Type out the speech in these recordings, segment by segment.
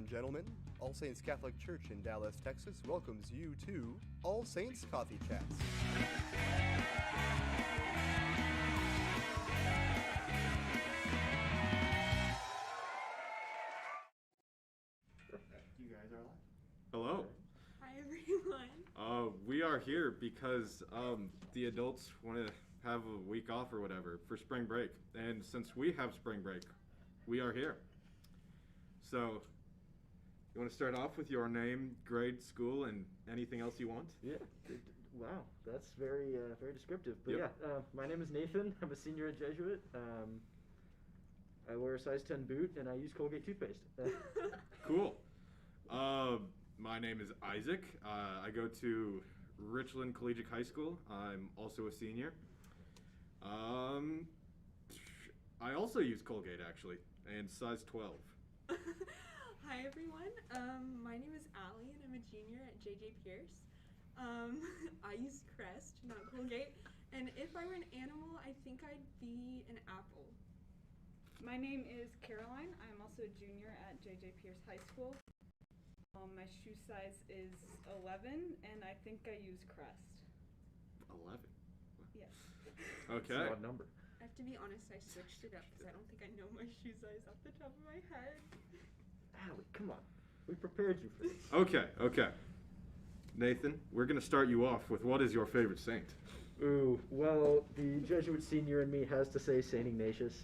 gentlemen, All Saints Catholic Church in Dallas, Texas welcomes you to All Saints Coffee Chats. You guys are live. Hello. Hi everyone. We are here because the adults want to have a week off or whatever for spring break. And since we have spring break, we are here. So, you want to start off with your name, grade, school, and anything else you want? Yeah. Wow, that's very descriptive. But Yep. yeah, my name is Nathan. I'm a senior at Jesuit. I wear a size 10 boot and I use Colgate toothpaste. Cool. My name is Isaac. I go to Richland Collegiate High School. I'm also a senior. I also use Colgate actually, and size 12. Hi everyone. My name is Allie and I'm a junior at JJ Pierce. I use Crest, not Colgate. And if I were an animal, I think I'd be an apple. My name is Caroline. I'm also a junior at JJ Pierce High School. My shoe size is 11, and I think I use Crest. 11. Yes. It's Okay. an odd number. I have to be honest, I switched it up because I don't think I know my shoe size off the top of my head. Allie, come on. We prepared you for this. Okay. Nathan, we're going to start you off with what is your favorite saint? Ooh, well, the Jesuit senior in me has to say St. Ignatius.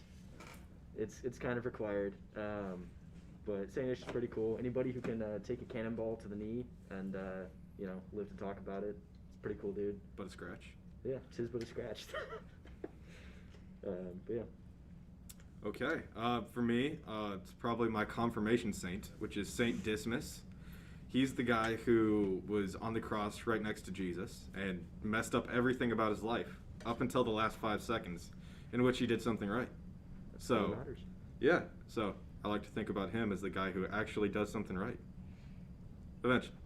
It's kind of required. But St. Ignatius is pretty cool. Anybody who can take a cannonball to the knee and live to talk about it, it's a pretty cool dude. But a scratch. Yeah, tis but a scratch. But yeah. Okay. For me, it's probably my confirmation saint, which is Saint Dismas. He's the guy who was on the cross right next to Jesus and messed up everything about his life up until the last 5 seconds, in which he did something right. That's all So, that matters. yeah. So I like to think about him as the guy who actually does something right. Eventually.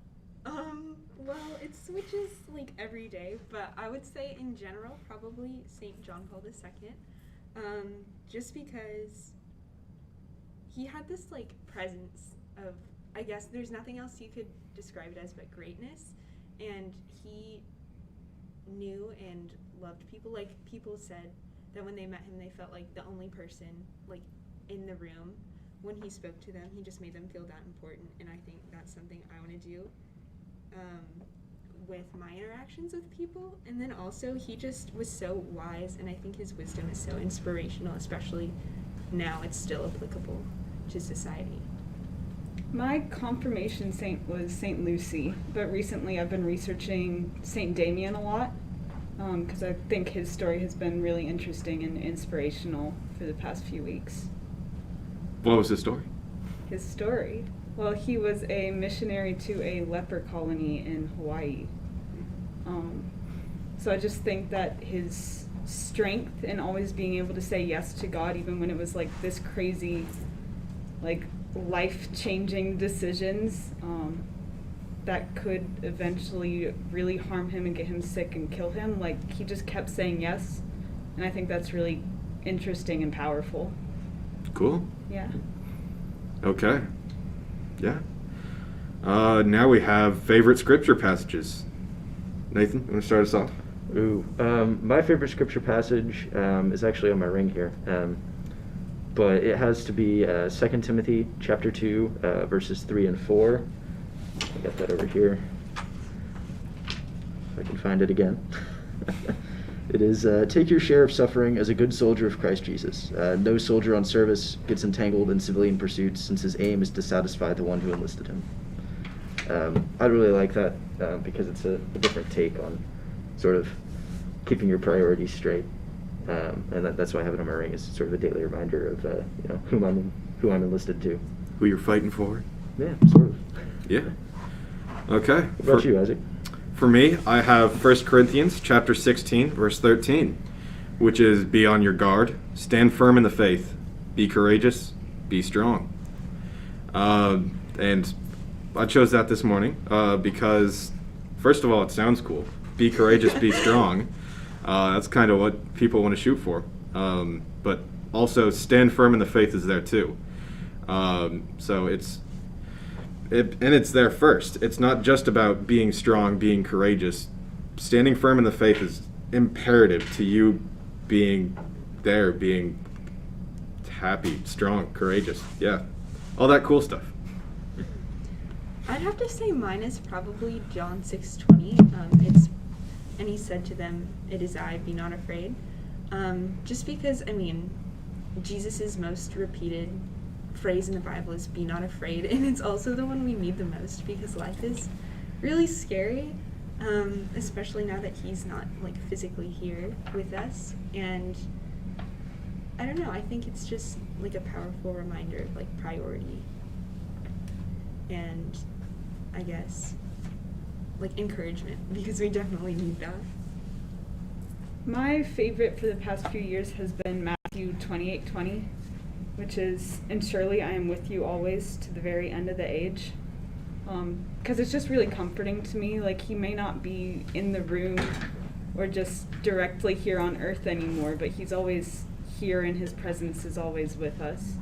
Well, it switches like every day, but I would say in general, probably St. John Paul II. Just because he had this like presence of, I guess there's nothing else you could describe it as but greatness, and he knew and loved people. Like, people said that when they met him, they felt like the only person like in the room. When he spoke to them, he just made them feel that important, and I think that's something I want to do with my interactions with people. And then also, he just was so wise, and I think his wisdom is so inspirational, especially now it's still applicable to society. My confirmation saint was St. Lucy, but recently I've been researching St. Damien a lot because I think his story has been really interesting and inspirational for the past few weeks. What was his story? His story? Well, he was a missionary to a leper colony in Hawaii. So I just think that his strength in always being able to say yes to God, even when it was like this crazy, like life-changing decisions that could eventually really harm him and get him sick and kill him, like he just kept saying yes, and I think that's really interesting and powerful. Cool. Yeah. Okay. Yeah. Now we have favorite scripture passages. Nathan, you want to start us off? Ooh, my favorite scripture passage is actually on my ring here, but it has to be 2 Timothy chapter 2, verses 3 and 4. I got that over here. If I can find it again. It is, take your share of suffering as a good soldier of Christ Jesus. No soldier on service gets entangled in civilian pursuits, since his aim is to satisfy the one who enlisted him. I really like that because it's a different take on sort of keeping your priorities straight, and that's why I have it on my ring. Is sort of a daily reminder of who I'm enlisted to. Who you're fighting for? Yeah, sort of. Yeah. Okay. What about you, Isaac? For me, I have 1 Corinthians chapter 16, verse 13, which is, be on your guard, stand firm in the faith, be courageous, be strong. And I chose that this morning because, first of all, it sounds cool. Be courageous, be strong. That's kind of what people want to shoot for. But also, stand firm in the faith is there too. So it's and it's there first. It's not just about being strong, being courageous. Standing firm in the faith is imperative to you being there, being happy, strong, courageous. Yeah, all that cool stuff. I'd have to say mine is probably John 6:20. And he said to them, "It is I, be not afraid." Just because, I mean, Jesus' most repeated phrase in the Bible is "be not afraid," and it's also the one we need the most because life is really scary, especially now that he's not like physically here with us. And I don't know, I think it's just like a powerful reminder of like priority and I guess like encouragement because we definitely need that. My favorite for the past few years has been Matthew 28:20, which is, "And surely I am with you always to the very end of the age." Because it's just really comforting to me. Like, he may not be in the room or just directly here on earth anymore, but he's always here and his presence is always with us,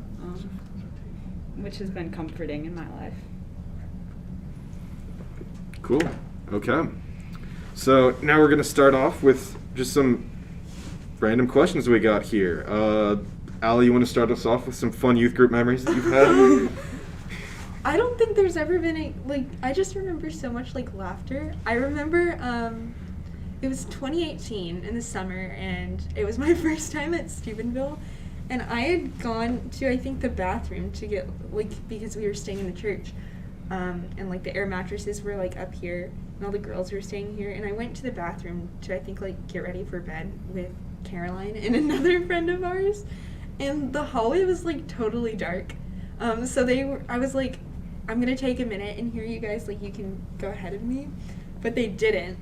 which has been comforting in my life. Cool. Okay. So now we're going to start off with just some random questions we got here. Allie, you want to start us off with some fun youth group memories that you've had? I don't think there's ever been I just remember so much like laughter. I remember it was 2018 in the summer and it was my first time at Steubenville and I had gone to I think the bathroom to get like because we were staying in the church and like the air mattresses were like up here and all the girls were staying here and I went to the bathroom to I think like get ready for bed with Caroline and another friend of ours and the hallway was like totally dark. So I was like, I'm gonna take a minute and hear you guys, like you can go ahead of me, but they didn't.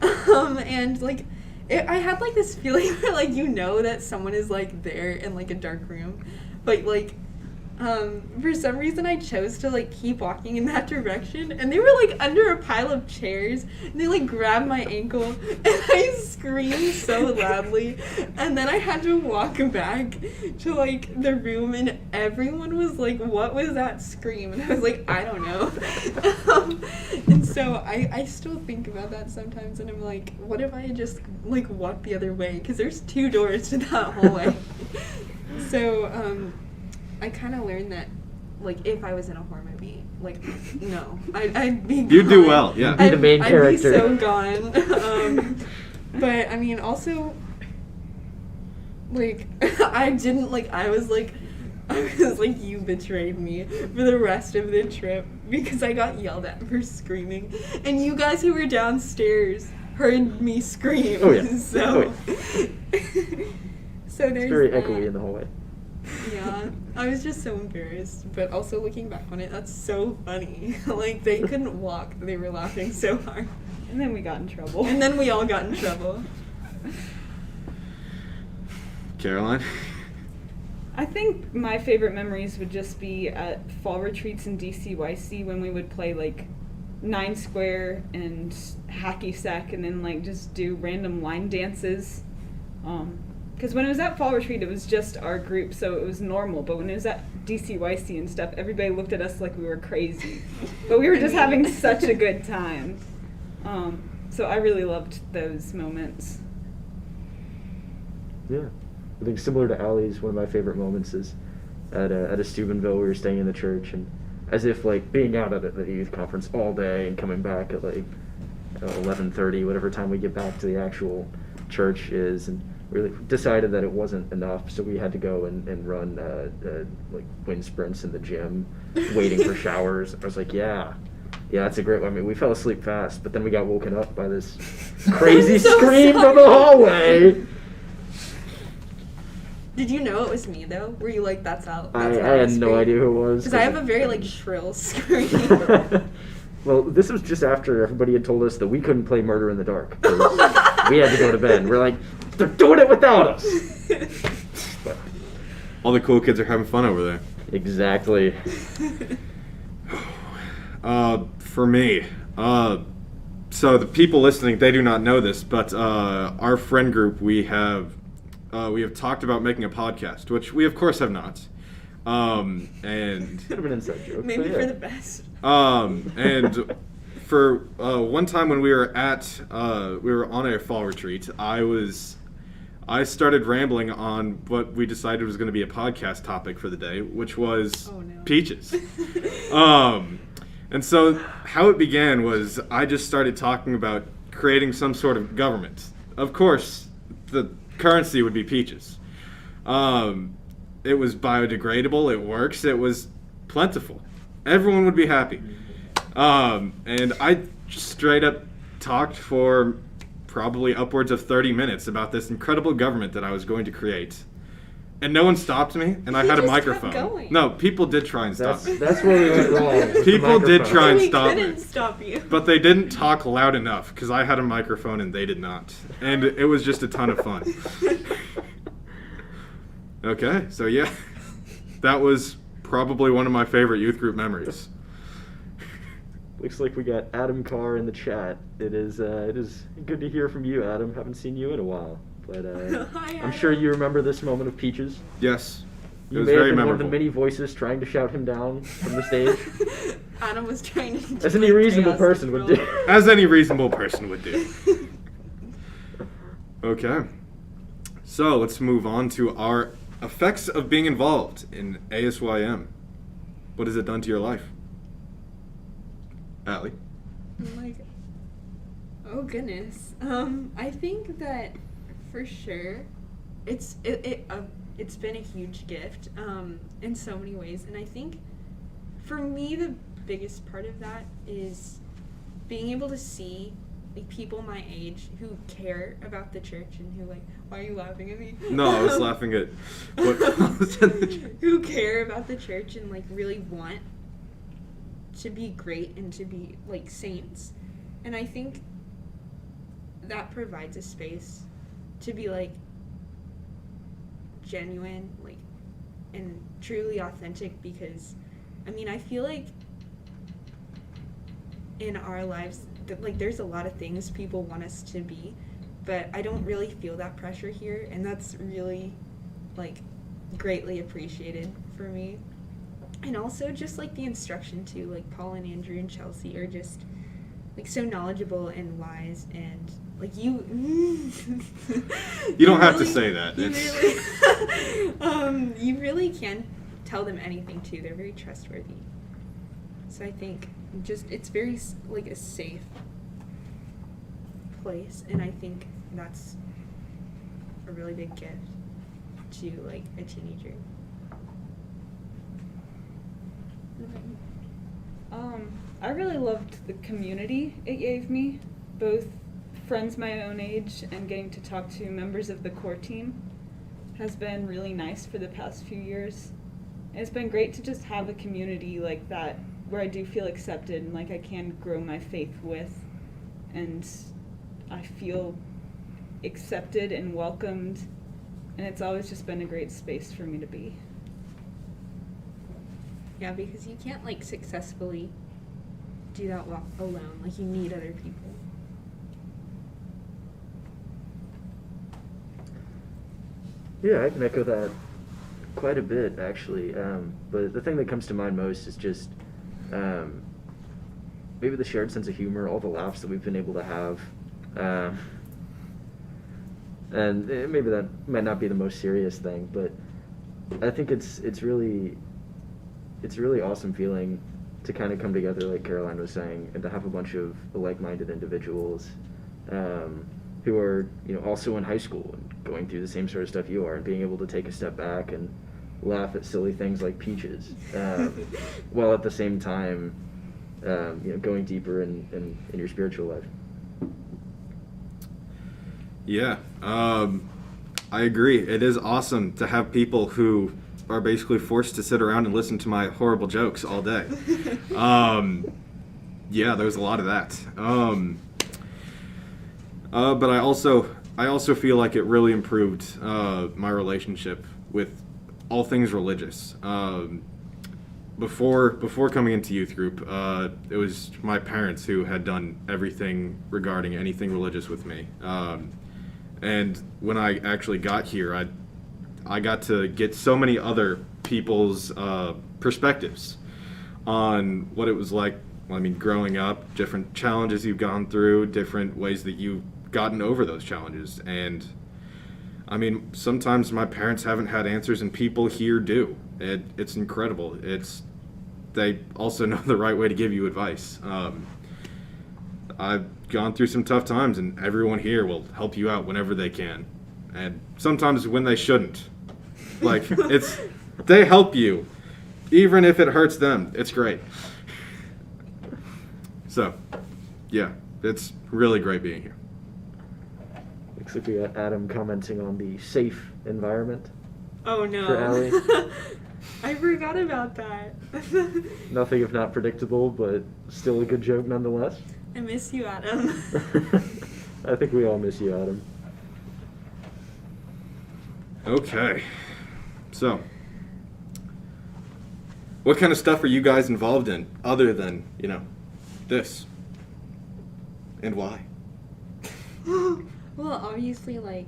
And like, I had like this feeling where like you know that someone is like there in like a dark room, but like, for some reason I chose to like keep walking in that direction, and they were like under a pile of chairs, and they like grabbed my ankle, and I screamed so loudly, and then I had to walk back to like the room, and everyone was like, "What was that scream?" And I was like, "I don't know." And so I still think about that sometimes, and I'm like, what if I had just like walked the other way? Because there's 2 doors to that hallway. So I kind of learned that, like, if I was in a horror movie, like, no, I'd be gone. You'd do well, yeah. Be the main character. I'd be so gone. But, I mean, also, like, I was like, you betrayed me for the rest of the trip because I got yelled at for screaming. And you guys who were downstairs heard me scream. Oh, yeah. So, so there's It's very that. echoey in the hallway. Yeah, I was just so embarrassed, but also looking back on it, that's so funny. Like, they couldn't walk, they were laughing so hard. And then we got in trouble. And then we all got in trouble. Caroline? I think my favorite memories would just be at fall retreats in DCYC when we would play like 9 Square and Hacky Sack and then like just do random line dances. Because when it was at fall retreat, it was just our group, so it was normal. But when it was at DCYC and stuff, everybody looked at us like we were crazy. But we were just having such a good time. So I really loved those moments. Yeah. I think similar to Allie's, one of my favorite moments is at a Steubenville. We were staying in the church, and as if like being out at the youth conference all day and coming back at like 11:30, whatever time we get back to the actual church is, and really decided that it wasn't enough, so we had to go and run like wind sprints in the gym, waiting for showers. I was like, yeah, that's a great one. I mean, we fell asleep fast, but then we got woken up by this crazy so scream from the hallway. Did you know it was me, though? Were you like, that's out? I had no idea who it was. Because I have a very, like, shrill scream. Well, this was just after everybody had told us that we couldn't play Murder in the Dark. We had to go to bed. We're like, they're doing it without us. But All the cool kids are having fun over there. exactly. For me, so the people listening, they do not know this, but our friend group, we have talked about making a podcast, which we of course have not. And Could have been an inside joke. Maybe but for yeah. the best. And for one time when we were on a fall retreat, I started rambling on what we decided was going to be a podcast topic for the day, which was Oh, no. peaches. And so how it began was I just started talking about creating some sort of government. Of course, the currency would be peaches. It was biodegradable. It works. It was plentiful. Everyone would be happy. And I just straight up talked for probably upwards of 30 minutes about this incredible government that I was going to create. And no one stopped me, and I You had a just kept microphone. going. No, people did try and stop me. That's where we went wrong. with the People did microphone. try and We stop me. couldn't stop you. But they didn't talk loud enough because I had a microphone and they did not. And it was just a ton of fun. Okay, so yeah, that was probably one of my favorite youth group memories. Looks like we got Adam Carr in the chat. It is good to hear from you, Adam. Haven't seen you in a while, but Hi, I'm sure Adam. you remember this moment of Peaches. Yes, it You was may have very been memorable. one of the many voices trying to shout him down from the stage, Adam was trying to. as do any a reasonable chaos person would control. do. As any reasonable person would do. Okay, so let's move on to our effects of being involved in ASYM. What has it done to your life? Allie? Oh goodness. I think that for sure, it's been a huge gift in so many ways, and I think for me the biggest part of that is being able to see like people my age who care about the church and who like, why are you laughing at me? No, I was laughing at what was in the chat. Who care about the church and like really want to be great and to be like saints. And I think that provides a space to be like genuine, like, and truly authentic, because I mean, I feel like in our lives like there's a lot of things people want us to be, but I don't really feel that pressure here, and that's really like greatly appreciated for me. And also just like the instruction too, like Paul and Andrew and Chelsea are just like so knowledgeable and wise, and like you You don't have to say that. You It's- really, you really can tell them anything too. They're very trustworthy. So I think just it's very like a safe place, and I think that's a really big gift to like a teenager. I really loved the community it gave me, both friends my own age and getting to talk to members of the core team has been really nice for the past few years. And it's been great to just have a community like that where I do feel accepted and like I can grow my faith with, and I feel accepted and welcomed, and it's always just been a great space for me to be. Yeah, because you can't like successfully do that alone. Like you need other people. Yeah, I can echo that quite a bit, actually. But the thing that comes to mind most is just maybe the shared sense of humor, all the laughs that we've been able to have. And maybe that might not be the most serious thing, but I think it's really awesome feeling to kind of come together, like Caroline was saying, and to have a bunch of like-minded individuals who are, also in high school and going through the same sort of stuff you are, and being able to take a step back and laugh at silly things like peaches, while at the same time, going deeper in your spiritual life. Yeah, I agree. It is awesome to have people who are basically forced to sit around and listen to my horrible jokes all day. Yeah, there's a lot of that. But I also feel like it really improved my relationship with all things religious. Before coming into youth group, it was my parents who had done everything regarding anything religious with me. And when I actually got here, I got to get so many other people's perspectives on what it was like, I mean, growing up, different challenges you've gone through, different ways that you've gotten over those challenges. And I mean, sometimes my parents haven't had answers and people here do. It's incredible. They also know the right way to give you advice. I've gone through some tough times, and everyone here will help you out whenever they can. And sometimes when they shouldn't. Like, they help you, even if it hurts them. It's great. So, yeah, it's really great being here. Looks like we got Adam commenting on the safe environment. Oh no. For Allie. I forgot about that. Nothing if not predictable, but still a good joke nonetheless. I miss you, Adam. I think we all miss you, Adam. Okay. So, what kind of stuff are you guys involved in other than, this? And why? Well, obviously, like,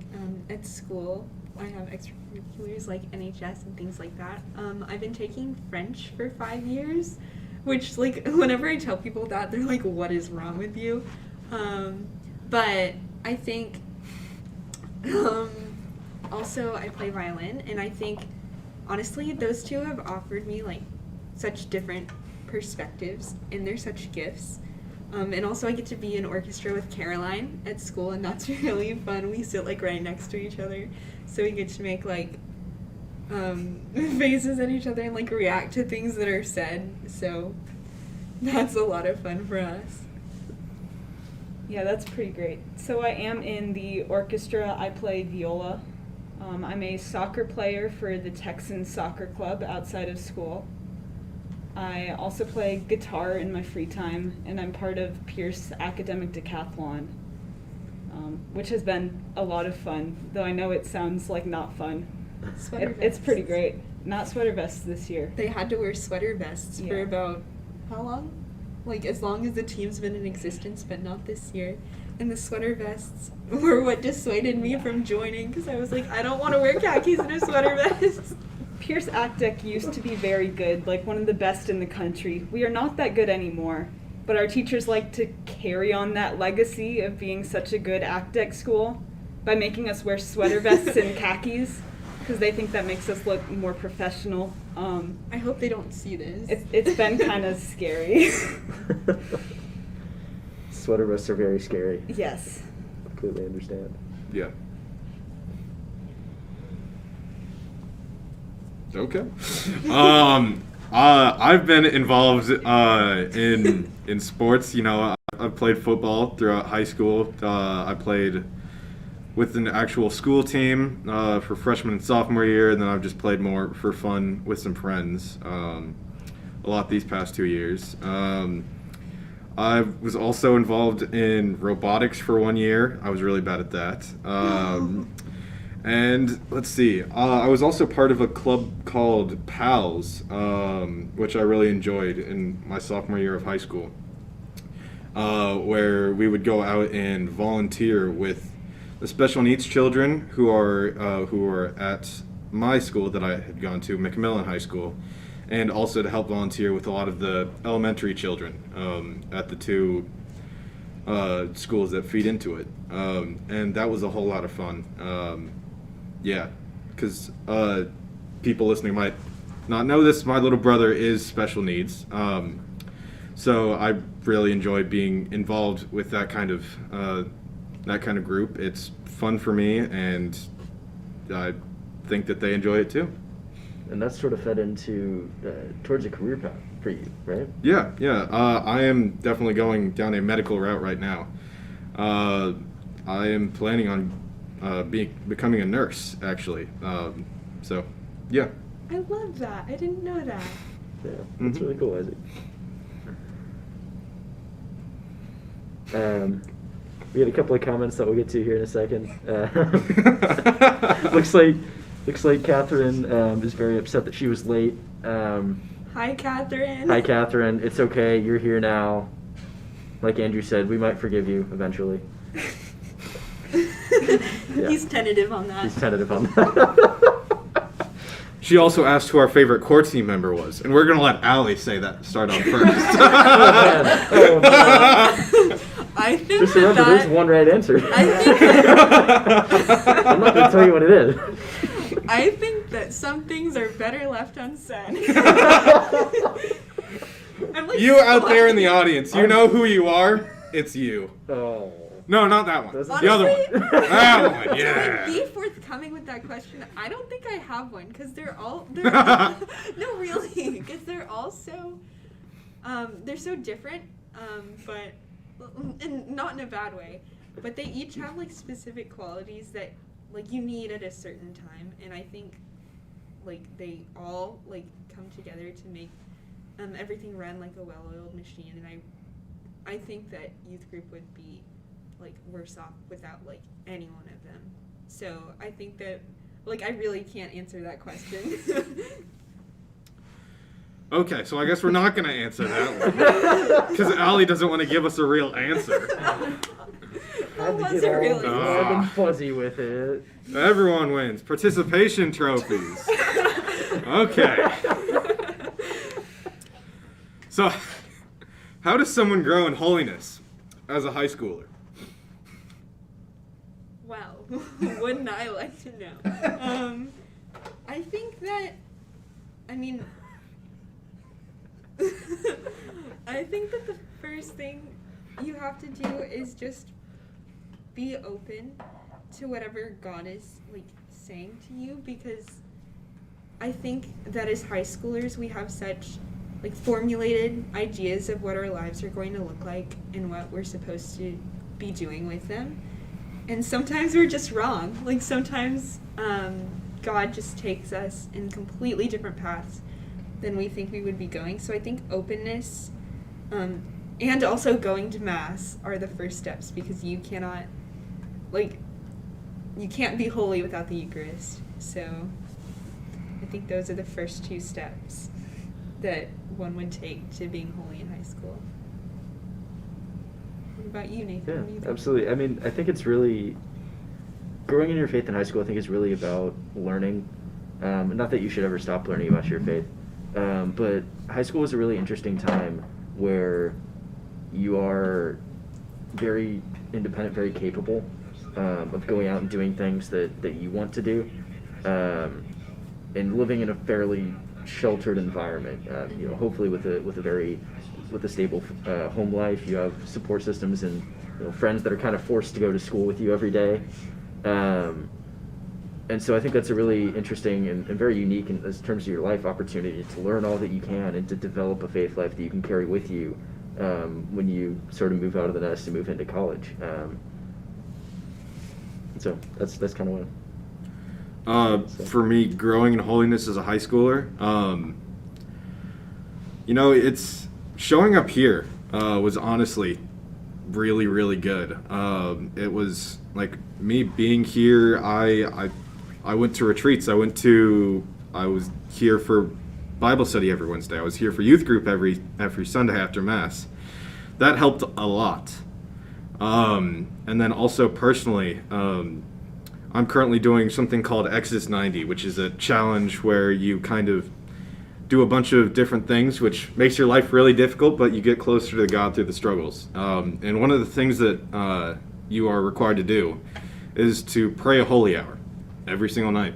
at school, I have extracurriculars like NHS and things like that. I've been taking French for 5 years, which, like, whenever I tell people that, they're like, what is wrong with you? But I think, also, I play violin, and I think, honestly, those two have offered me, like, such different perspectives, and they're such gifts. And also I get to be in orchestra with Caroline at school, and that's really fun. We sit like right next to each other, so we get to make like faces at each other and like react to things that are said. So that's a lot of fun for us. Yeah, that's pretty great. So I am in the orchestra. I play viola. I'm a soccer player for the Texans Soccer Club outside of school. I also play guitar in my free time, and I'm part of Pierce Academic Decathlon, which has been a lot of fun, though I know it sounds like not fun. It's pretty great. Not sweater vests this year. They had to wear sweater vests for Yeah. about, how long? Like as long as the team's been in existence, but not this year. And the sweater vests were what dissuaded me from joining, because I was like, I don't want to wear khakis and a sweater vest. Pierce ACDEC used to be very good, like one of the best in the country. We are not that good anymore, but our teachers like to carry on that legacy of being such a good ACDEC school by making us wear sweater vests and khakis, because they think that makes us look more professional. I hope they don't see this. It's been kind of scary. Sweater vests are very scary. Yes. Completely understand. Yeah. Okay. I've been involved in sports. I've played football throughout high school. I played with an actual school team for freshman and sophomore year, and then I've just played more for fun with some friends a lot these past 2 years. I was also involved in robotics for 1 year. I was really bad at that. And let's see, I was also part of a club called PALS, which I really enjoyed in my sophomore year of high school, where we would go out and volunteer with the special needs children who are at my school that I had gone to, McMillan High School, and also to help volunteer with a lot of the elementary children at the two schools that feed into it. And that was a whole lot of fun. Yeah, because people listening might not know this. My little brother is special needs, so I really enjoy being involved with that kind of group. It's fun for me, and I think that they enjoy it too. And that's sort of fed into towards a career path for you, right? Yeah. I am definitely going down a medical route right now. I am planning on becoming a nurse, actually. So, yeah. I love that. I didn't know that. Yeah, that's really cool, Isaac. We had a couple of comments that we'll get to here in a second. Looks like Catherine is very upset that she was late. Hi, Catherine. Hi, Catherine. It's okay. You're here now. Like Andrew said, we might forgive you eventually. Yeah. He's tentative on that. He's tentative on that. She also asked who our favorite core team member was, and we're gonna let Allie say that start on first. Oh, man. I think Just remember, there's one right answer. I think I'm not going to tell you what it is. I think that some things are better left unsaid. I'm like You out there in the audience, you know who you are. It's you. Oh. No, not that one. Doesn't- The other Honestly, one. That one. To Yeah. be forthcoming with that question, I don't think I have one because they're all no, really, because they're all so they're so different, but and not in a bad way, but they each have like specific qualities that like you need at a certain time, and I think like they all like come together to make everything run like a well-oiled machine, and I think that youth group would be like worse off without like any one of them. So I think that like I really can't answer that question. Okay, so I guess we're not gonna answer that one because Allie doesn't want to give us a real answer. That was a real all- warm Ah. and fuzzy with it. Everyone wins participation trophies. Okay. So, how does someone grow in holiness as a high schooler? Well, wouldn't I like to know? I think that, I mean, I think that the first thing you have to do is just be open to whatever God is like saying to you, because I think that as high schoolers we have such like formulated ideas of what our lives are going to look like and what we're supposed to be doing with them. And sometimes we're just wrong. Like sometimes God just takes us in completely different paths than we think we would be going. So I think openness and also going to Mass are the first steps, because you cannot, like, you can't be holy without the Eucharist. So I think those are the first two steps that one would take to being holy in high school. What about you, Nathan? Yeah, What do you think? absolutely. I mean, I think it's really growing in your faith in high school. I think is really about learning. Not that you should ever stop learning about your faith, but high school is a really interesting time where you are very independent, very capable of going out and doing things that you want to do, and living in a fairly sheltered environment. You know, hopefully with a stable home life. You have support systems and, you know, friends that are kind of forced to go to school with you every day. And so I think that's a really interesting and very unique in terms of your life opportunity to learn all that you can and to develop a faith life that you can carry with you when you sort of move out of the nest and move into college. So that's kind of what. For me, growing in holiness as a high schooler, you know, it's showing up here was honestly really, really good. It was like me being here. I went to retreats. I was here for Bible study every Wednesday. I was here for youth group every Sunday after Mass. That helped a lot. And then also personally, I'm currently doing something called Exodus 90, which is a challenge where you kind of do a bunch of different things, which makes your life really difficult, but you get closer to God through the struggles. And one of the things that you are required to do is to pray a holy hour every single night.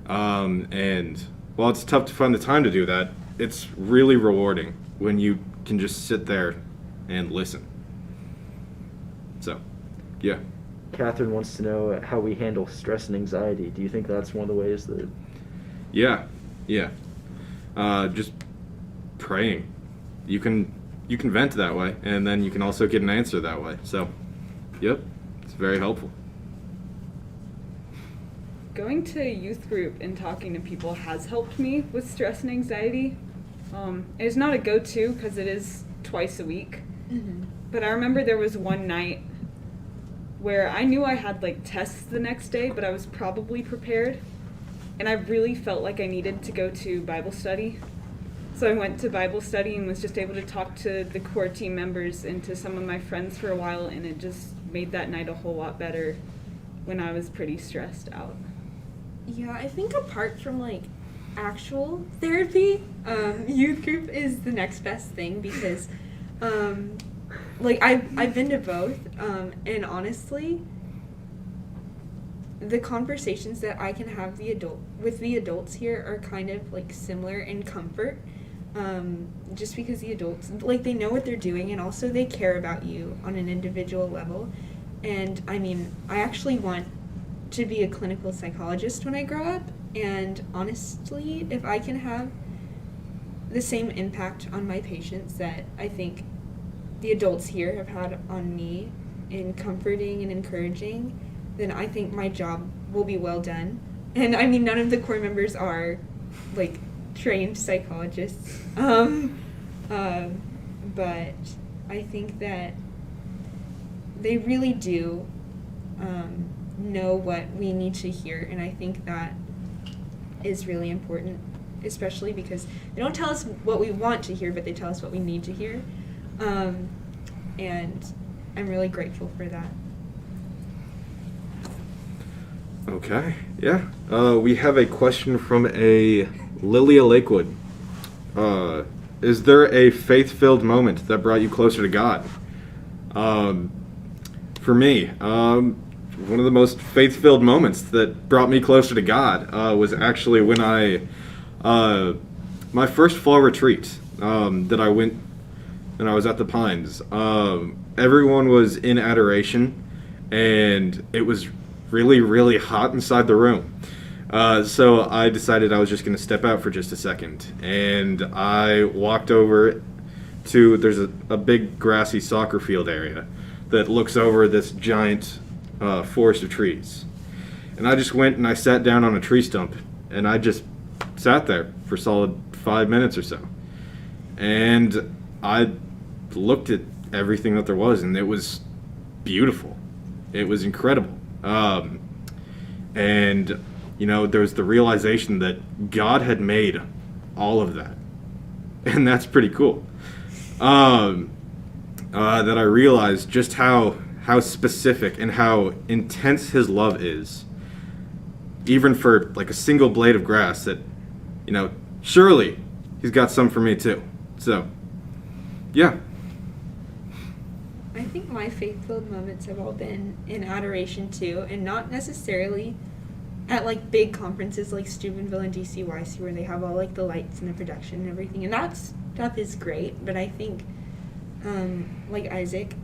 And while it's tough to find the time to do that, it's really rewarding when you can just sit there and listen. So, yeah. Catherine wants to know how we handle stress and anxiety. Do you think that's one of the ways that? Yeah. Just praying. You can vent that way, and then you can also get an answer that way. So, yep, it's very helpful. Going to youth group and talking to people has helped me with stress and anxiety. It's not a go-to because it is twice a week. Mm-hmm. But I remember there was one night where I knew I had like tests the next day, but I was probably prepared. And I really felt like I needed to go to Bible study. So I went to Bible study and was just able to talk to the core team members and to some of my friends for a while, and it just made that night a whole lot better when I was pretty stressed out. Yeah, I think apart from like actual therapy, youth group is the next best thing because, like, I've been to both, and honestly, the conversations that I can have with the adults here are kind of like similar in comfort, just because the adults, like, they know what they're doing, and also they care about you on an individual level. And I mean, I actually want to be a clinical psychologist when I grow up, and honestly, if I can have the same impact on my patients that I think the adults here have had on me in comforting and encouraging, then I think my job will be well done. And I mean, none of the core members are like trained psychologists, but I think that they really do know what we need to hear, and I think that is really important, especially because they don't tell us what we want to hear, but they tell us what we need to hear, and I'm really grateful for that. Okay, yeah. We have a question from a Lilia Lakewood. Is there a faith-filled moment that brought you closer to God? For me, one of the most faith-filled moments that brought me closer to God was actually when my first fall retreat that I went, and I was at the Pines. Everyone was in adoration, and it was really, really hot inside the room. So I decided I was just going to step out for just a second. And I walked over to, there's a big grassy soccer field area that looks over this giant forest of trees. And I just went and I sat down on a tree stump, and I just sat there for solid 5 minutes or so. And I looked at everything that there was, and it was beautiful. It was incredible. And, you know, there was the realization that God had made all of that. And that's pretty cool. That I realized just how specific and how intense his love is. Even for, like, a single blade of grass that, you know, surely he's got some for me too. So, yeah. I think my faith-filled moments have all been in adoration too, and not necessarily at like big conferences like Steubenville and DCYC where they have all like the lights and the production and everything, and that stuff is great. But I think, like Isaac,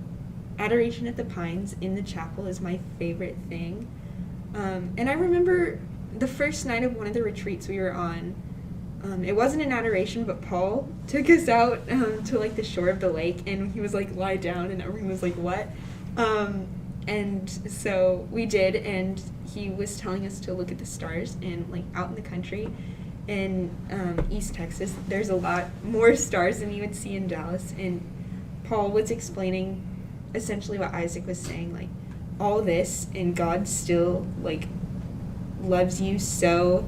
adoration at the Pines in the chapel is my favorite thing. And I remember the first night of one of the retreats we were on. It wasn't an adoration, but Paul took us out to like the shore of the lake, and he was like, lie down, and everyone was like, what? And so we did, and he was telling us to look at the stars, and like out in the country in East Texas, there's a lot more stars than you would see in Dallas. And Paul was explaining essentially what Isaac was saying, like all this, and God still like loves you so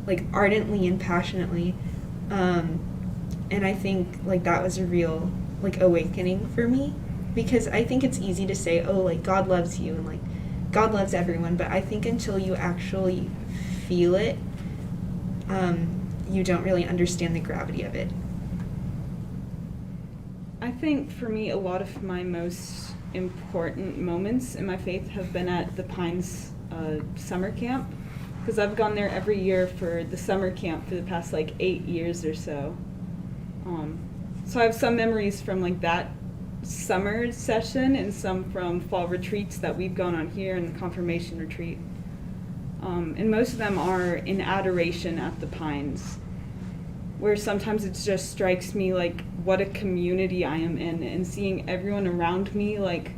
like ardently and passionately, and I think like that was a real like awakening for me, because I think it's easy to say, oh, like God loves you and like God loves everyone, but I think until you actually feel it, you don't really understand the gravity of it. I think for me, a lot of my most important moments in my faith have been at the Pines summer camp, because I've gone there every year for the summer camp for the past like 8 years or so. So I have some memories from like that summer session and some from fall retreats that we've gone on here and the confirmation retreat. And most of them are in adoration at the Pines, where sometimes it just strikes me like what a community I am in, and seeing everyone around me like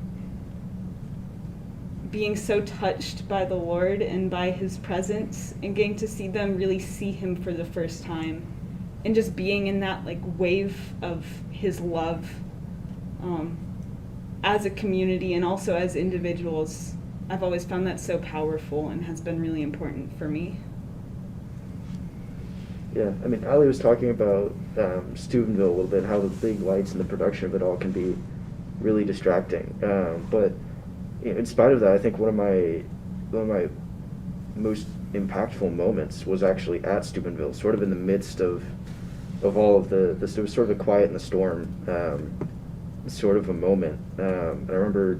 being so touched by the Lord and by his presence, and getting to see them really see him for the first time, and just being in that like wave of his love as a community and also as individuals. I've always found that so powerful and has been really important for me. Yeah, I mean, Ali was talking about Steubenville a little bit, how the big lights and the production of it all can be really distracting. But you know, in spite of that, I think one of my most impactful moments was actually at Steubenville, sort of in the midst of all of the it was sort of a quiet in the storm, sort of a moment. I remember,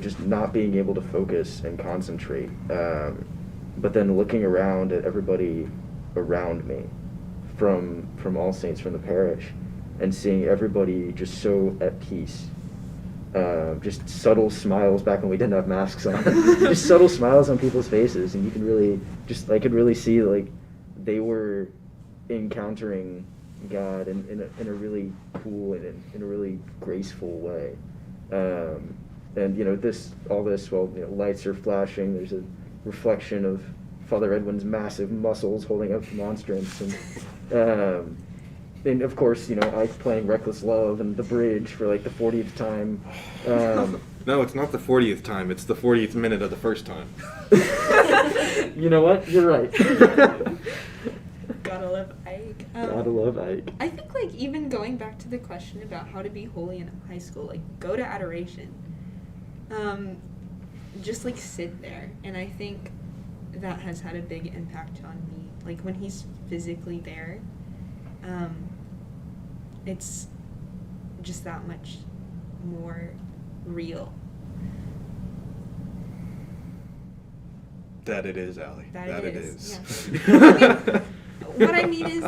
just not being able to focus and concentrate, but then looking around at everybody around me from All Saints, from the parish, and seeing everybody just so at peace. Just subtle smiles back when we didn't have masks on. Just subtle smiles on people's faces, and you can really I could really see like they were encountering God in a really cool and in a really graceful way. And lights are flashing. There's a reflection of Father Edwin's massive muscles holding up the monstrance, and of course, Ike playing Reckless Love and The Bridge for like the 40th time. No, it's not the 40th time. It's the 40th minute of the first time. You know what? You're right. Gotta love Ike. Gotta love Ike. I think like even going back to the question about how to be holy in high school, like go to adoration. Just like sit there, and I think that has had a big impact on me. Like when he's physically there, it's just that much more real. That it is, Allie. That it is, is. yeah. What I mean is,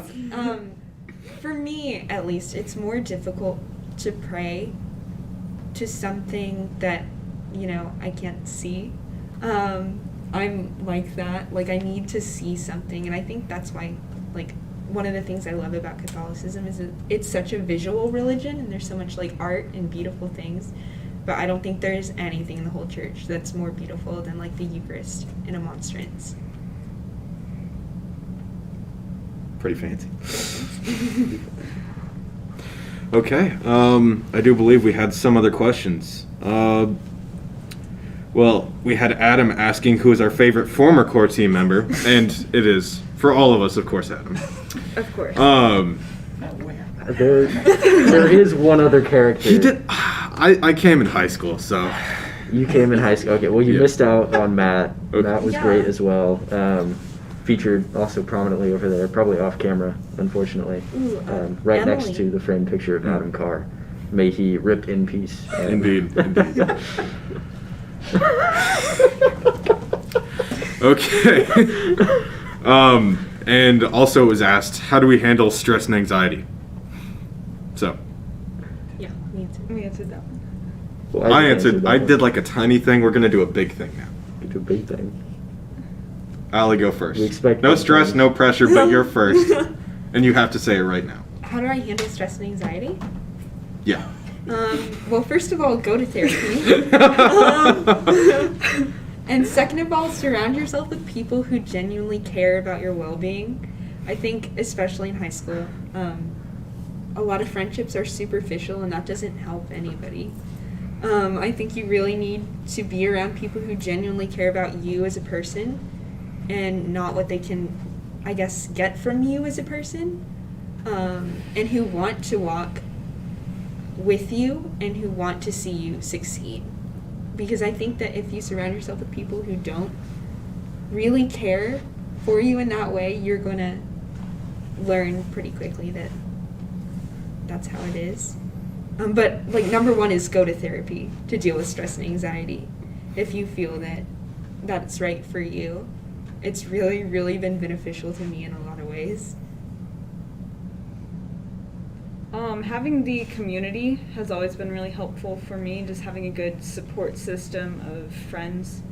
for me at least, it's more difficult to pray to something that, I can't see. I'm like that. Like, I need to see something, and I think that's why, like, one of the things I love about Catholicism is that it's such a visual religion, and there's so much, like, art and beautiful things, but I don't think there's anything in the whole church that's more beautiful than, like, the Eucharist and a monstrance. Pretty fancy. Okay, I do believe we had some other questions. Well, we had Adam asking who is our favorite former core team member, and it is, for all of us, of course, Adam. Of course. There is one other character. He did. I came in high school, so. You came in high school. Okay, well, you missed out on Matt. Okay. Matt was great as well. Featured also prominently over there, probably off camera, unfortunately. Ooh, right Emily. next to the framed picture of Adam Carr. May he rip in peace. Indeed. Okay. And also it was asked, how do we handle stress and anxiety? So. Yeah, me too. We answered that one. Well, I didn't answered. answer I that did one. like a tiny thing. We're gonna do a big thing now. It's a big thing. Allie, go first. We expect no big stress, things. no pressure, but you're first, and you have to say it right now. How do I handle stress and anxiety? Yeah. Well, first of all, go to therapy. And second of all, surround yourself with people who genuinely care about your well-being. I think, especially in high school, a lot of friendships are superficial, and that doesn't help anybody. I think you really need to be around people who genuinely care about you as a person and not what they can, I guess, get from you as a person, and who want to walk with you and who want to see you succeed. Because I think that if you surround yourself with people who don't really care for you in that way, you're going to learn pretty quickly that that's how it is. But, like, number one is go to therapy to deal with stress and anxiety. If you feel that that's right for you. It's really, really been beneficial to me in a lot of ways. Having the community has always been really helpful for me, just having a good support system of friends.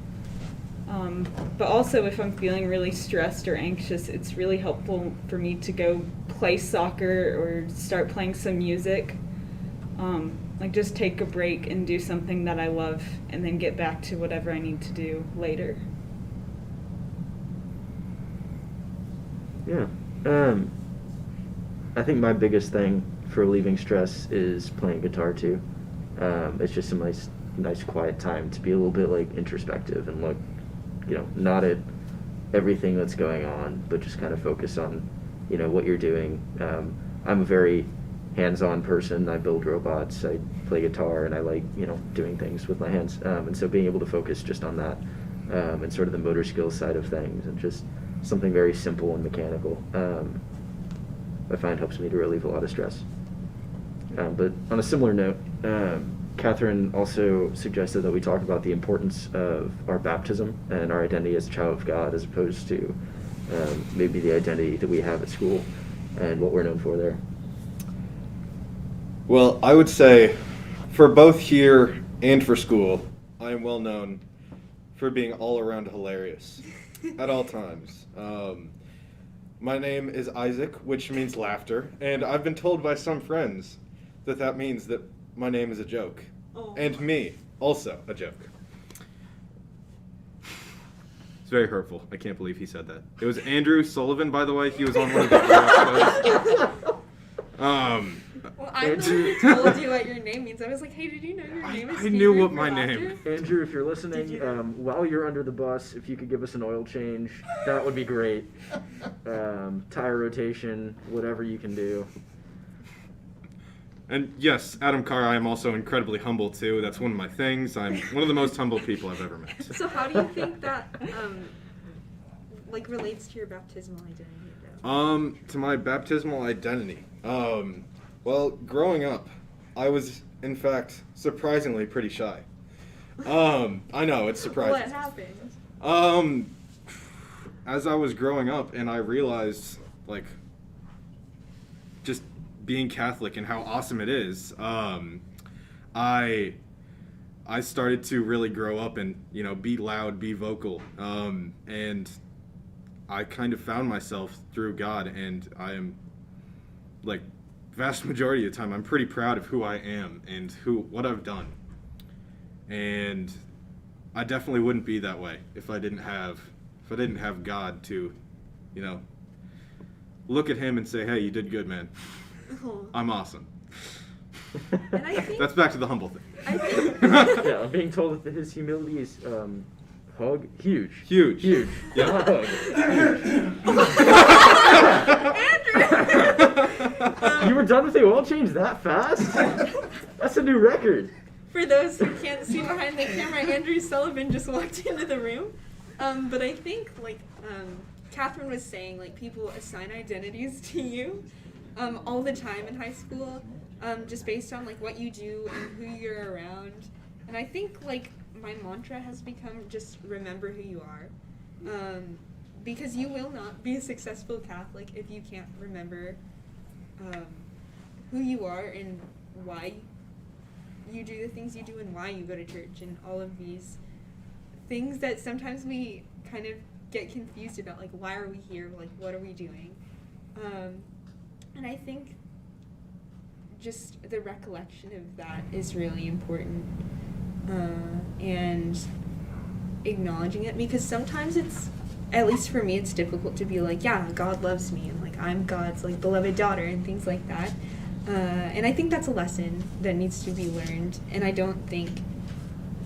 But also if I'm feeling really stressed or anxious, it's really helpful for me to go play soccer or start playing some music. Like just take a break and do something that I love and then get back to whatever I need to do later. Yeah. I think my biggest thing for relieving stress is playing guitar too. It's just a nice quiet time to be a little bit like introspective and look, not at everything that's going on, but just kind of focus on, what you're doing. I'm a very hands-on person. I build robots, I play guitar, and I like, doing things with my hands. And so being able to focus just on that and sort of the motor skills side of things, and just something very simple and mechanical. I find helps me to relieve a lot of stress. But on a similar note, Catherine also suggested that we talk about the importance of our baptism and our identity as a child of God, as opposed to maybe the identity that we have at school and what we're known for there. Well, I would say for both here and for school, I am well known for being all around hilarious at all times. My name is Isaac, which means laughter, and I've been told by some friends that that means that my name is a joke. Oh. And me, also a joke. It's very hurtful. I can't believe he said that. It was Andrew Sullivan, by the way. He was on one of the episodes. Well, I literally told you what your name means. I was like, hey, did you know your name is I knew Hebrew what for my laughter? name. Andrew, if you're listening, Did you- while you're under the bus, if you could give us an oil change, that would be great. Tire rotation, whatever you can do. And yes, Adam Carr, I am also incredibly humble too. That's one of my things. I'm one of the most humble people I've ever met. So how do you think that like relates to your baptismal identity though? To my baptismal identity. Well, growing up, I was in fact surprisingly pretty shy. I know it's surprising. What happened? As I was growing up and I realized like just being Catholic and how awesome it is, I started to really grow up and, you know, be loud, be vocal, and I kind of found myself through God, and I am, like, vast majority of the time, I'm pretty proud of who I am and what I've done, and I definitely wouldn't be that way if I didn't have God to, you know, look at him and say, hey, you did good, man. Oh. I'm awesome. And I think That's back to the humble thing. I think Yeah, I'm being told that his humility is hug huge. Huge. Huge. Yeah. Not hug. Andrew! You were done with the oil change that fast? That's a new record. For those who can't see behind the camera, Andrew Sullivan just walked into the room. But I think, like, Catherine was saying, like, people assign identities to you all the time in high school, just based on, like, what you do and who you're around. And I think, like, my mantra has become just remember who you are. Because you will not be a successful Catholic if you can't remember who you are and why you do the things you do and why you go to church and all of these things that sometimes we kind of get confused about, like, why are we here, like, what are we doing, and I think just the recollection of that is really important, and acknowledging it, because sometimes it's, at least for me, it's difficult to be like, yeah, God loves me and, like, I'm God's, like, beloved daughter and things like that, and I think that's a lesson that needs to be learned, and I don't think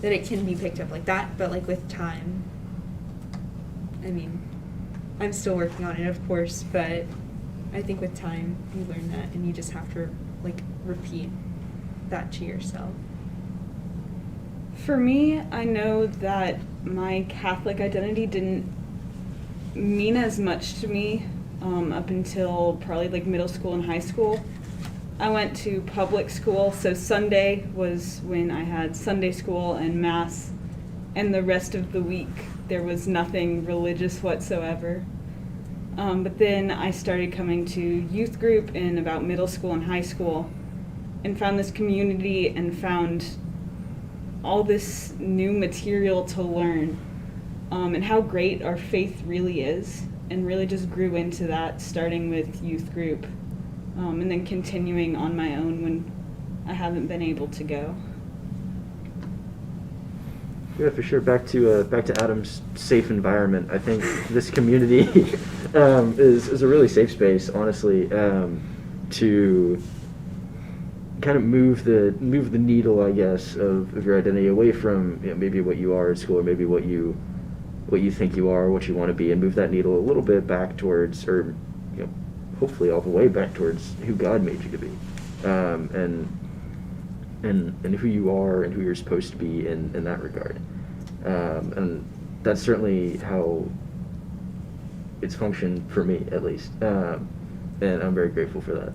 that it can be picked up like that, but, like, with time, I mean, I'm still working on it, of course, but I think with time you learn that, and you just have to, like, repeat that to yourself. For me, I know that my Catholic identity didn't mean as much to me up until probably, like, middle school and high school. I went to public school, so Sunday was when I had Sunday school and Mass, and the rest of the week there was nothing religious whatsoever. But then I started coming to youth group in about middle school and high school, and found this community and found all this new material to learn, and how great our faith really is, and really just grew into that, starting with youth group. And then continuing on my own when I haven't been able to go. Yeah, for sure. Back to Adam's safe environment. I think this community is a really safe space, honestly, to kind of move the needle, I guess, of your identity away from, you know, maybe what you are at school, or maybe what you think you are, what you want to be, and move that needle a little bit back towards, or, you know, hopefully all the way back towards who God made you to be, and who you are and who you're supposed to be in that regard. And that's certainly how it's functioned for me, at least, and I'm very grateful for that.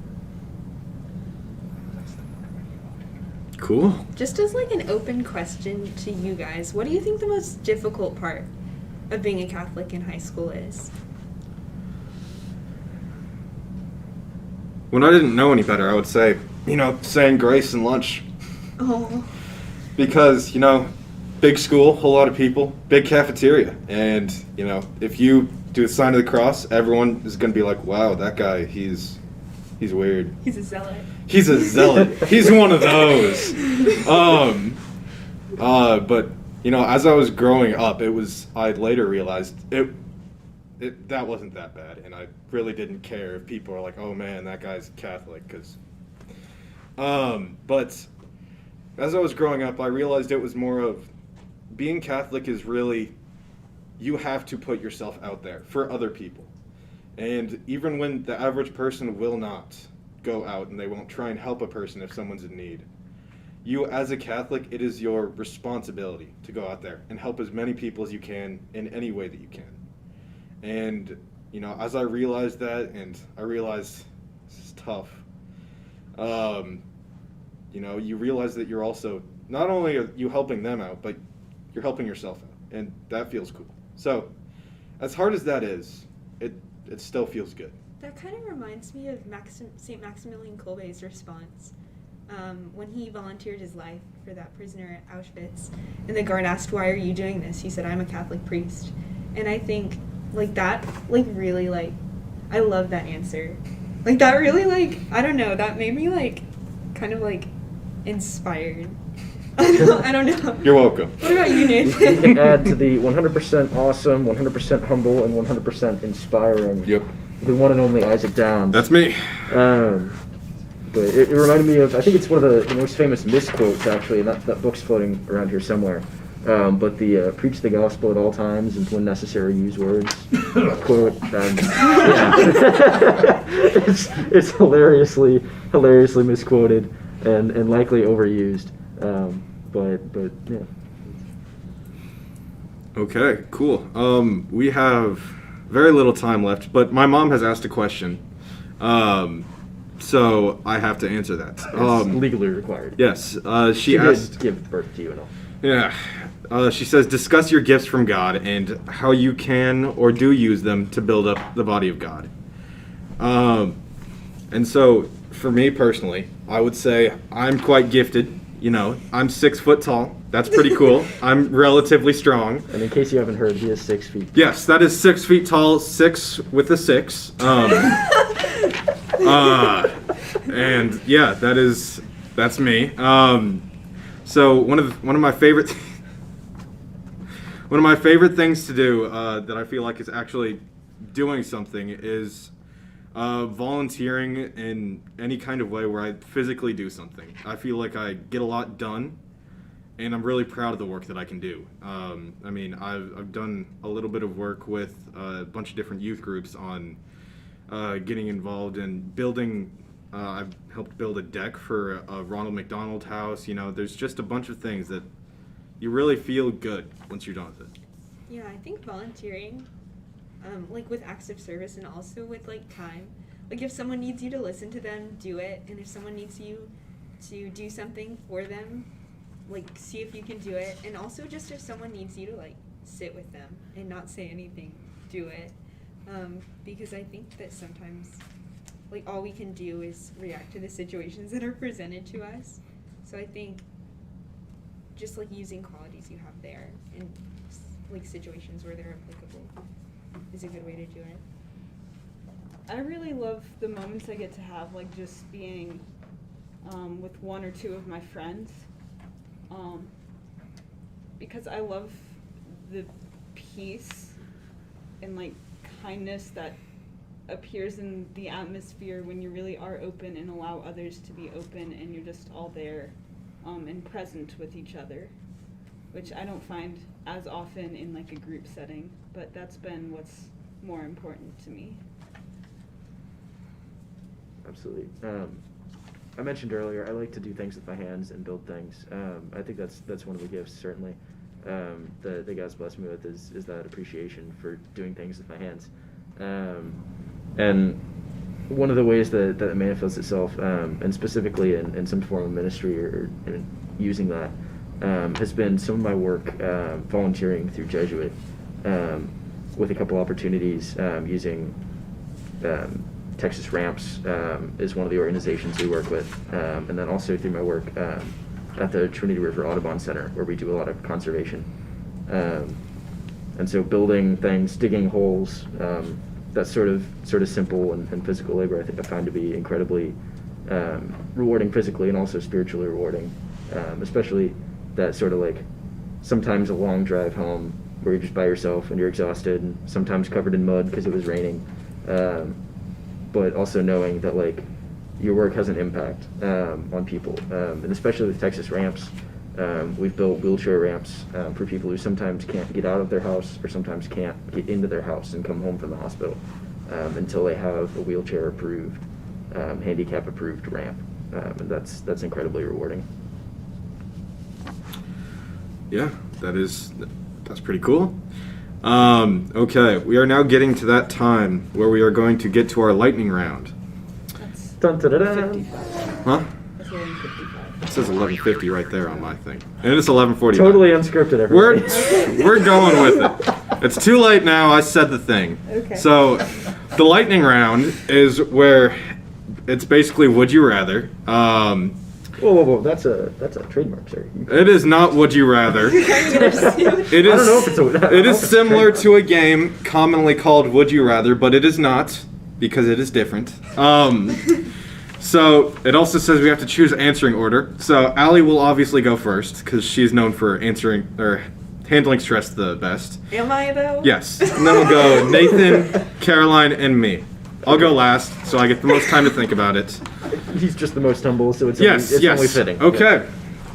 Cool. Just as like an open question to you guys, what do you think the most difficult part of being a Catholic in high school is? When I didn't know any better, I would say, saying grace and lunch. Oh, Because, big school, whole lot of people, big cafeteria. And, if you do a sign of the cross, everyone is going to be like, wow, that guy, he's weird. he's a zealot. He's a zealot. He's one of those. But, as I was growing up, I later realized that wasn't that bad. And I really didn't care if people are like, oh man, that guy's Catholic. But as I was growing up, I realized it was more of being Catholic is really, you have to put yourself out there for other people. And even when the average person will not go out and they won't try and help a person if someone's in need, you as a Catholic, it is your responsibility to go out there and help as many people as you can in any way that you can. And, as I realized that, and I realized this is tough, you realize that you're also, not only are you helping them out, but you're helping yourself out, and that feels cool. So, as hard as that is, it still feels good. That kind of reminds me of St. Maximilian Kolbe's response when he volunteered his life for that prisoner at Auschwitz. And the guard asked, "Why are you doing this?" He said, "I'm a Catholic priest." And I think, that, really, I love that answer. That really, I don't know, that made me, kind of, inspired. I don't know. You're welcome. What about you, You Nathan? can add to the 100% awesome, 100% humble, and 100% inspiring. Yep. The one and only Isaac Downs. That's me. But it reminded me of, I think it's one of the most famous misquotes, actually, and that book's floating around here somewhere. But the preach the gospel at all times and when necessary use words quote. It's hilariously misquoted and likely overused. But yeah. Okay, cool. We have very little time left, but my mom has asked a question. So I have to answer that. It's legally required. Yes. She She asked. did give birth to you and all. Yeah. She says, discuss your gifts from God and how you can or do use them to build up the body of God. And so, for me personally, I would say I'm quite gifted. I'm 6 foot tall. That's pretty cool. I'm relatively strong. And in case you haven't heard, he is 6 feet. Yes, that is 6 feet tall, 6 with a 6. And yeah, that's me. So one of my favorite things to do that I feel like is actually doing something is volunteering in any kind of way where I physically do something. I feel like I get a lot done, and I'm really proud of the work that I can do. I've done a little bit of work with a bunch of different youth groups on getting involved in building. I've helped build a deck for a Ronald McDonald House. There's just a bunch of things that you really feel good once you're done with it. Yeah, I think volunteering, with acts of service and also with time. If someone needs you to listen to them, do it. And if someone needs you to do something for them, see if you can do it. And also just if someone needs you to sit with them and not say anything, do it. Because I think that sometimes all we can do is react to the situations that are presented to us. So I think just using qualities you have there in situations where they're applicable is a good way to do it. I really love the moments I get to have, just being with one or two of my friends, because I love the peace and kindness that appears in the atmosphere when you really are open and allow others to be open and you're just all there and present with each other, which I don't find as often in a group setting, but that's been what's more important to me. Absolutely. I mentioned earlier, I like to do things with my hands and build things. I think that's one of the gifts, certainly. that God's blessed me with is that appreciation for doing things with my hands. And one of the ways that it manifests itself, and specifically in some form of ministry or in using that, has been some of my work volunteering through Jesuit, with a couple opportunities using Texas Ramps is one of the organizations we work with, and then also through my work at the Trinity River Audubon Center, where we do a lot of conservation. And so building things, digging holes, that sort of simple and physical labor, I think I find to be incredibly rewarding physically and also spiritually rewarding, especially that sort of like sometimes a long drive home where you're just by yourself and you're exhausted and sometimes covered in mud because it was raining, but also knowing that like your work has an impact on people, and especially with Texas Ramps. We've built wheelchair ramps for people who sometimes can't get out of their house or sometimes can't get into their house and come home from the hospital until they have a wheelchair approved, handicap approved ramp, and that's incredibly rewarding. Yeah, that's pretty cool. Okay, we are now getting to that time where we are going to get to our lightning round. That's Dun, dun, dun, dun. 55. Huh? That's 11:55. It says 11:50 right there on my thing, and it's 11:40. Totally unscripted, everybody. We're going with it. It's too late now. I said the thing. Okay. So, the lightning round is where it's basically would you rather. Whoa! That's a trademark, sir. It is not would you rather. It is. I don't know if it's a. It is similar to a game commonly called Would You Rather, but it is not because it is different. So it also says we have to choose answering order. So Allie will obviously go first because she's known for answering or handling stress the best. Am I though? Yes. And then we'll go Nathan, Caroline, and me. I'll go last, so I get the most time to think about it. He's just the most humble, so it's Yes, only fitting. Okay.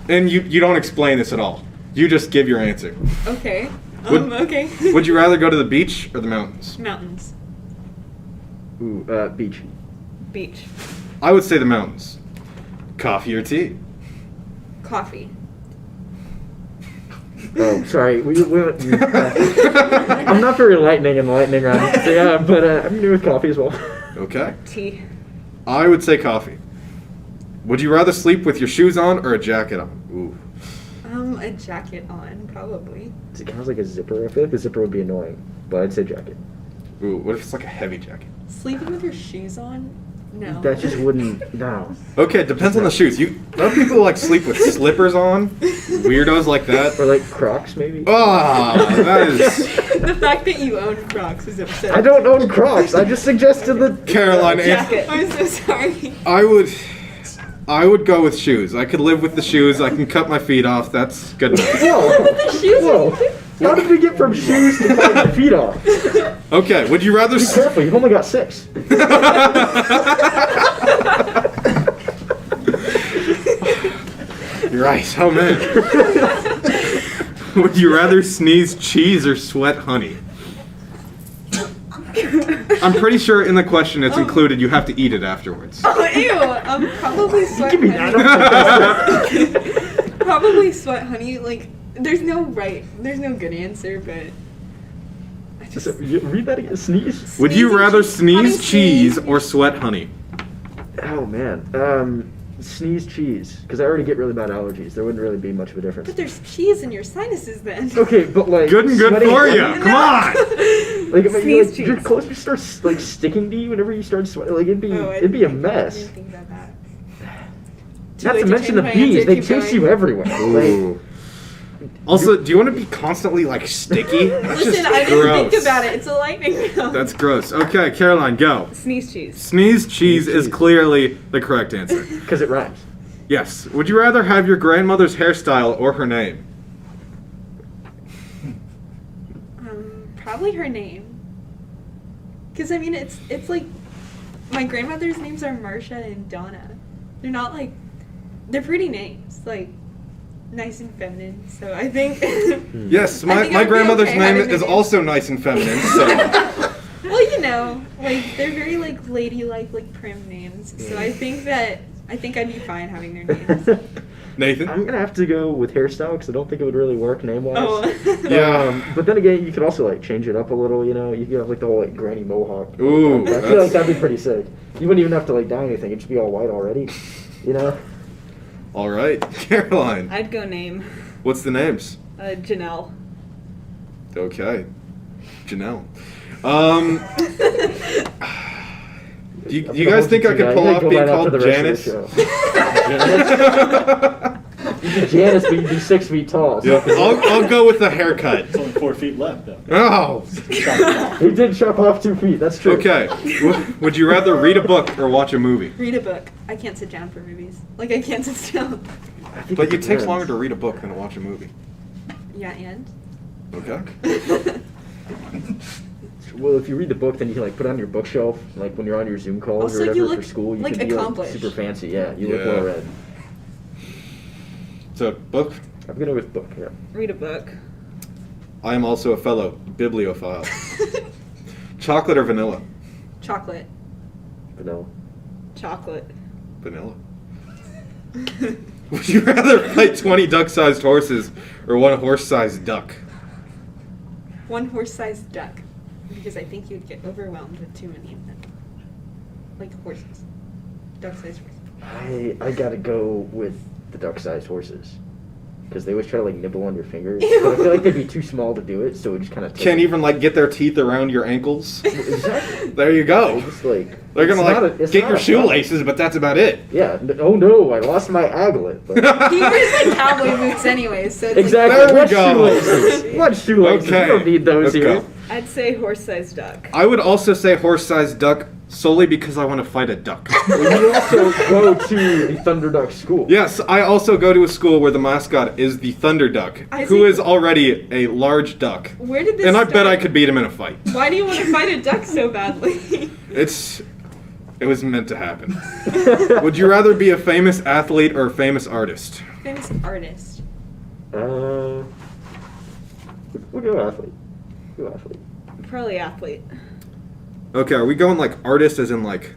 And you don't explain this at all. You just give your answer. Okay. Would- Okay. Would you rather go to the beach or the mountains? Mountains. Ooh, beach. Beach. I would say the mountains. Coffee or tea? Coffee. Oh, sorry. I'm not very lightning in the lightning round, so yeah, but I'm new with coffee as well. Okay. Tea. I would say coffee. Would you rather sleep with your shoes on or a jacket on? Ooh. A jacket on, probably. Does it count as like a zipper? I feel like the zipper would be annoying, but I'd say jacket. Ooh, what if it's like a heavy jacket? Sleeping with your shoes on? No. That just wouldn't. No. Okay, it depends on the shoes. A lot of people like sleep with slippers on. Weirdos like that. Or like Crocs, maybe. Ah, that is. The fact that you own Crocs is upsetting. I don't own Crocs. I just suggested the Caroline, Jacket. I'm so sorry. I would go with shoes. I could live with the shoes. I can cut my feet off. That's good enough. Whoa. The shoes Whoa. How did we get from shoes to cutting your feet off? Okay, would you rather? Be careful. You've only got 6. You're right. Oh man. Would you rather sneeze cheese or sweat honey? I'm pretty sure in the question it's included. You have to eat it afterwards. Oh, ew. Probably sweat Give me honey. that. Probably sweat honey. Like, there's no good answer, but I just So, read that again. Sneeze. Would you Sneezing rather cheese- sneeze honey cheese sneeze. or sweat honey? Oh man. Sneeze cheese, because I already get really bad allergies. There wouldn't really be much of a difference. But there's cheese in your sinuses then. Okay, but like Good and good sweating for honey- you. Come on. Like, if Sneeze your cheese. clothes just start like sticking to you whenever you start sweating. Like it'd be Oh, I it'd be a didn't mess. think about that. Not late to to mention the change my bees; answer, they keep chase going. you everywhere. Like, Ooh. Also, do you want to be constantly like sticky? That's Listen, just I didn't gross. think about it. It's a lightning round. That's gross. Okay, Caroline, go. Sneeze cheese. Sneeze cheese Sneeze is cheese. clearly the correct answer. because it rhymes. Yes. Would you rather have your grandmother's hairstyle or her name? Probably her name. Because I mean, it's like my grandmother's names are Marcia and Donna. They're not like they're pretty names, like nice and feminine. So I think. Yes, I my think I'd be grandmother's okay name having is the name. also nice and feminine. So Well, you know, like they're very like ladylike, like prim names. So I think I'd be fine having their names. Nathan? I'm gonna have to go with hairstyle because I don't think it would really work name-wise. Oh. Yeah. But then again, you could also like change it up a little. You know, you could have like the whole like granny mohawk. Ooh, I feel that's- like that'd be pretty sick. You wouldn't even have to like dye anything; it'd just be all white already. You know. All right, Caroline. I'd go name What's the names? Janelle. Okay, Janelle. Do you I'm you gonna guys hold think you I to could that. pull You're off gonna being go right out called for the rest of the Janice? You'd be Janice, but you'd be 6 feet tall. So Yeah, I'll go with the haircut. It's only 4 feet left, though. Oh, He did chop off 2 feet. That's true. okay. Would you rather read a book or watch a movie? Read a book. I can't sit down for movies. Like, I can't sit still. I think But it depends. takes longer to read a book than to watch a movie. Yeah, and? Okay. Well, if you read the book, then you can like put it on your bookshelf, like when you're on your Zoom calls Also, or whatever you look, for school. You like, can be accomplished. like super fancy. Yeah, you look Yeah. well read. So, book. I'm gonna go with book. Yeah. Read a book. I am also a fellow bibliophile. Chocolate or vanilla? Chocolate. Vanilla. Chocolate. Vanilla. Would you rather fight 20 duck-sized horses or one horse-sized duck? One horse-sized duck. Because I think you'd get overwhelmed with too many of them. Like horses. Duck-sized horses. I gotta go with the duck-sized horses. Because they always try to like nibble on your fingers, Ew. but I feel like they'd be too small to do it, so it just kind of Can't even like get their teeth around your ankles. Exactly. There you go. They just like They're gonna it's not like a- it's get not your a problem. shoelaces, but that's about it. Yeah. Oh no, I lost my aglet. But... He wears like cowboy boots anyways, so it's exactly. There we What go. shoelaces? What shoelaces? Okay. We don't need those Let's here. go. I'd say horse-sized duck. I would also say horse-sized duck solely because I want to fight a duck. Well, you also go to the Thunder Duck school. Yes, I also go to a school where the mascot is the Thunder Duck, who Isaac- is already a large duck. Where did this And I start? bet I could beat him in a fight. Why do you want to fight a duck so badly? It was meant to happen. Would you rather be a famous athlete or a famous artist? Famous artist. We'll go athlete. Go athlete. Probably athlete. Okay, are we going like artist as in like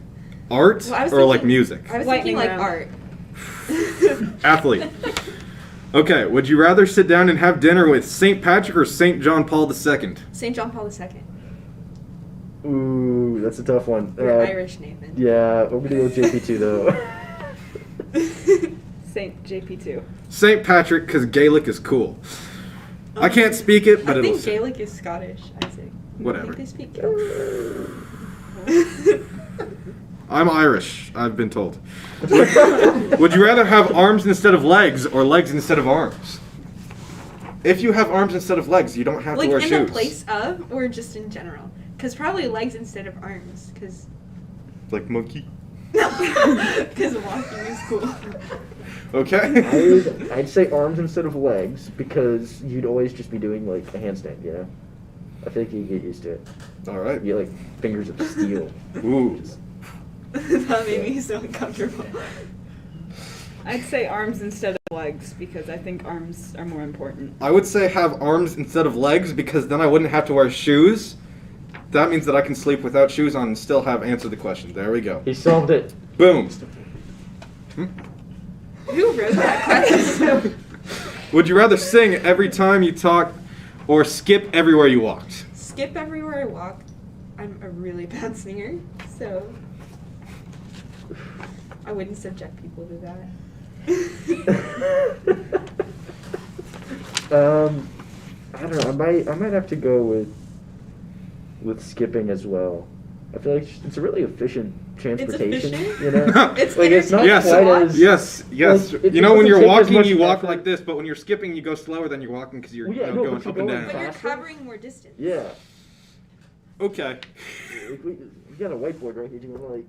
art Well, I was or like thinking- music? I was Lightning thinking like round. art. Athlete. Okay, would you rather sit down and have dinner with St. Patrick or St. John Paul II? St. John Paul II. Ooh, that's a tough one. You're Irish, Nathan. Yeah, I'm gonna go with JP2 though. Saint JP2. St. Patrick, because Gaelic is cool. I can't speak it, but I it'll think say. Gaelic is Scottish, Isaac. Whatever. I think they speak Gaelic. I'm Irish, I've been told. Would you rather have arms instead of legs or legs instead of arms? If you have arms instead of legs, you don't have Like to wear in shoes. the place of, or just in general? Because probably legs instead of arms. Because Like monkey. walking is cool. Okay. I'd say arms instead of legs because you'd always just be doing like a handstand, you know? I feel like you get used to it. All right. You get like fingers of steel. Ooh. That made me so uncomfortable. I'd say arms instead of legs because I think arms are more important. I would say have arms instead of legs because then I wouldn't have to wear shoes. That means that I can sleep without shoes on and still have answered the question. There we go. He solved it. Boom. Hmm? Who wrote that question? Would you rather sing every time you talk or skip everywhere you walked? Skip everywhere I walk. I'm a really bad singer, so I wouldn't subject people to that. I don't know. I might have to go with skipping as well. I feel like it's a really efficient transportation. efficient? You know, It's like it's not Yes, quite as yes. Like, it You know, when doesn't you're take as walking, much you walk effort. like this, but when you're skipping, you go slower than you're walking because you're Well, yeah, you no, know, but going you're up and going But down. you're faster? covering more distance. Yeah. Okay. We got a whiteboard right here. Do you want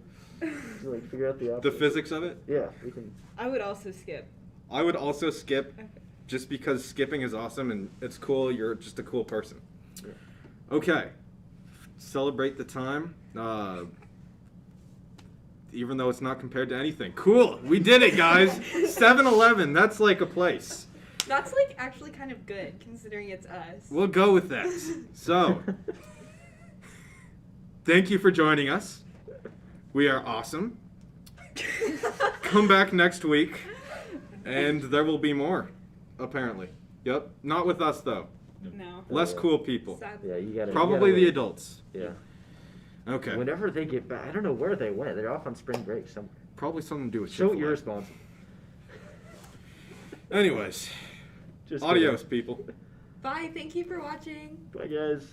to like figure out the The options? physics of it? Yeah, we can. I would also skip. I would also skip Okay. just because skipping is awesome and it's cool. You're just a cool person. Yeah. Okay. Celebrate the time. Even though it's not compared to anything. Cool. We did it, guys. 7-Eleven. That's like a place. That's like actually kind of good considering it's us. We'll go with that. So, thank you for joining us. We are awesome. Come back next week. And there will be more, apparently. Yep. Not with us, though. No. Less cool people. Sadly. Yeah, you gotta. Probably you the gotta adults. wait. Yeah. Okay. Whenever they get back, I don't know where they went. They're off on spring break somewhere. Probably something to do with So Chick-fil-A. irresponsible. Anyways, Just adios, kidding. people. Bye. Thank you for watching. Bye, guys.